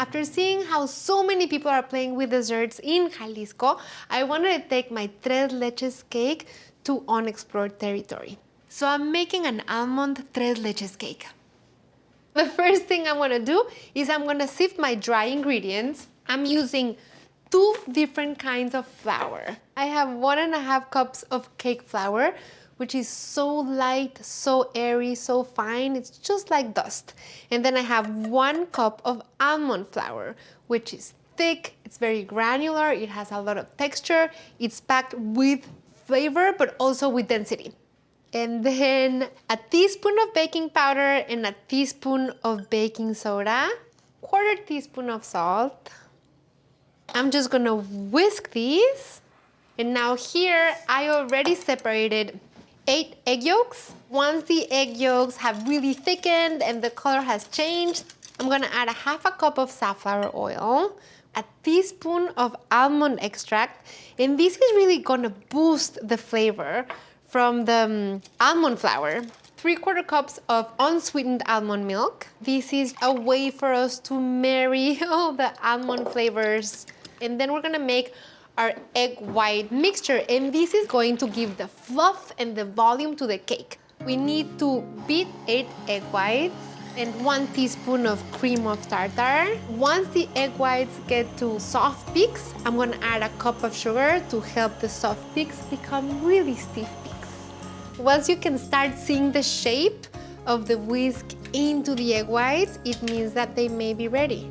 After seeing how so many people are playing with desserts in Jalisco, I wanted to take my tres leches cake to unexplored territory. So I'm making an almond tres leches cake. The first thing I'm gonna do is I'm gonna sift my dry ingredients. I'm using 2 different kinds of flour. I have 1.5 cups of cake flour, which is so light, so airy, so fine, it's just like dust. And then I have 1 cup of almond flour, which is thick, it's very granular, it has a lot of texture, it's packed with flavor, but also with density. And then a teaspoon of baking powder and a teaspoon of baking soda, 1/4 teaspoon of salt. I'm just gonna whisk these. And now here, I already separated 8 egg yolks. Once the egg yolks have really thickened and the color has changed, I'm gonna add 1/2 cup of safflower oil, a teaspoon of almond extract, and this is really gonna boost the flavor from the almond flour. 3/4 cups of unsweetened almond milk. This is a way for us to marry all the almond flavors. And then we're gonna make our egg white mixture, and this is going to give the fluff and the volume to the cake. We need to beat 8 egg whites and 1 teaspoon of cream of tartar. Once the egg whites get to soft peaks, I'm gonna add a cup of sugar to help the soft peaks become really stiff peaks. Once you can start seeing the shape of the whisk into the egg whites, it means that they may be ready.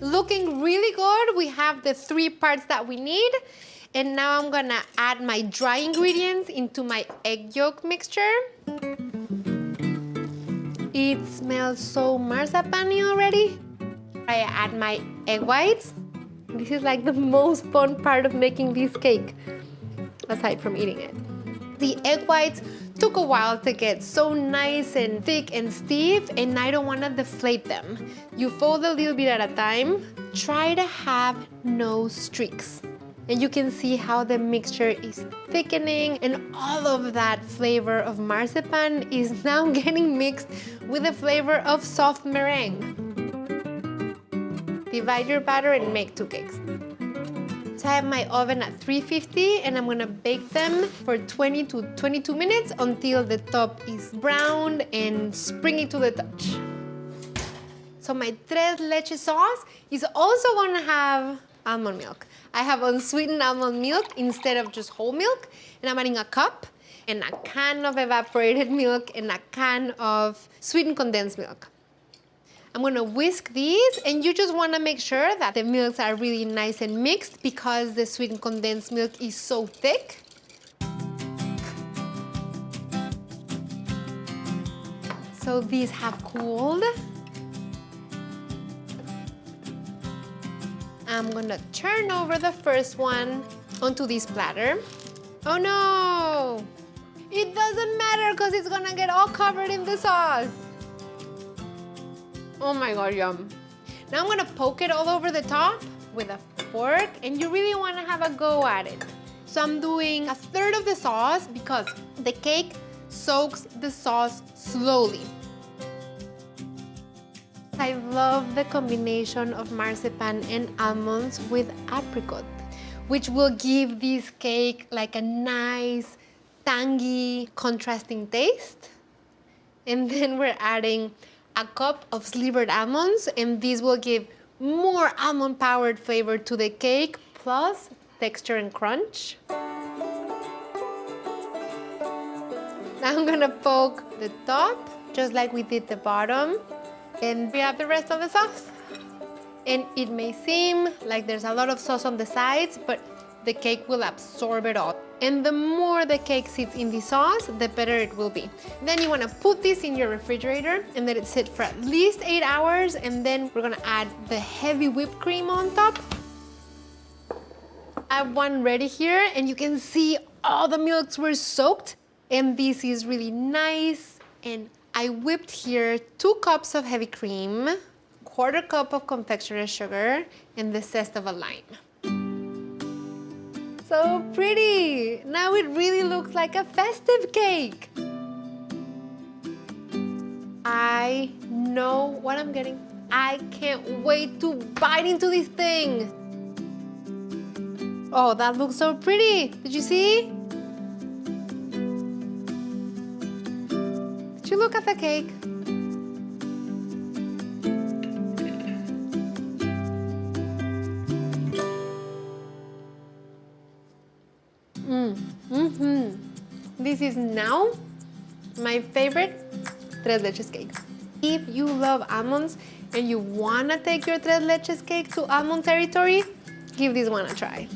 Looking really good. We have the 3 parts that we need. And now I'm gonna add my dry ingredients into my egg yolk mixture. It smells so marzipan-y already. I add my egg whites. This is like the most fun part of making this cake, aside from eating it. The egg whites took a while to get so nice and thick and stiff, and I don't want to deflate them. You fold a little bit at a time. Try to have no streaks. And you can see how the mixture is thickening, and all of that flavor of marzipan is now getting mixed with the flavor of soft meringue. Divide your batter and make 2 cakes. So I have my oven at 350 and I'm gonna bake them for 20 to 22 minutes until the top is browned and springy to the touch. So my tres leches sauce is also gonna have almond milk. I have unsweetened almond milk instead of just whole milk, and I'm adding a cup and a can of evaporated milk and a can of sweetened condensed milk. I'm gonna whisk these, and you just wanna make sure that the milks are really nice and mixed because the sweetened condensed milk is so thick. So these have cooled. I'm gonna turn over the first one onto this platter. Oh no! It doesn't matter because it's gonna get all covered in the sauce. Oh my god, yum. Now I'm gonna poke it all over the top with a fork, and you really wanna have a go at it. So I'm doing 1/3 of the sauce because the cake soaks the sauce slowly. I love the combination of marzipan and almonds with apricot, which will give this cake like a nice, tangy, contrasting taste. And then we're adding a cup of slivered almonds, and this will give more almond-powered flavor to the cake, plus texture and crunch. Now I'm gonna poke the top, just like we did the bottom, and we have the rest of the sauce. And it may seem like there's a lot of sauce on the sides, but the cake will absorb it all. And the more the cake sits in the sauce, the better it will be. Then you wanna put this in your refrigerator and let it sit for at least 8 hours, and then we're gonna add the heavy whipped cream on top. I have one ready here, and you can see all the milks were soaked, and this is really nice. And I whipped here 2 cups of heavy cream, 1/4 cup of confectioner's sugar, and the zest of a lime. So pretty! Now it really looks like a festive cake. I know what I'm getting. I can't wait to bite into this thing. Oh, that looks so pretty. Did you see? Did you look at the cake? This is now my favorite tres leches cake. If you love almonds and you wanna take your tres leches cake to almond territory, give this one a try.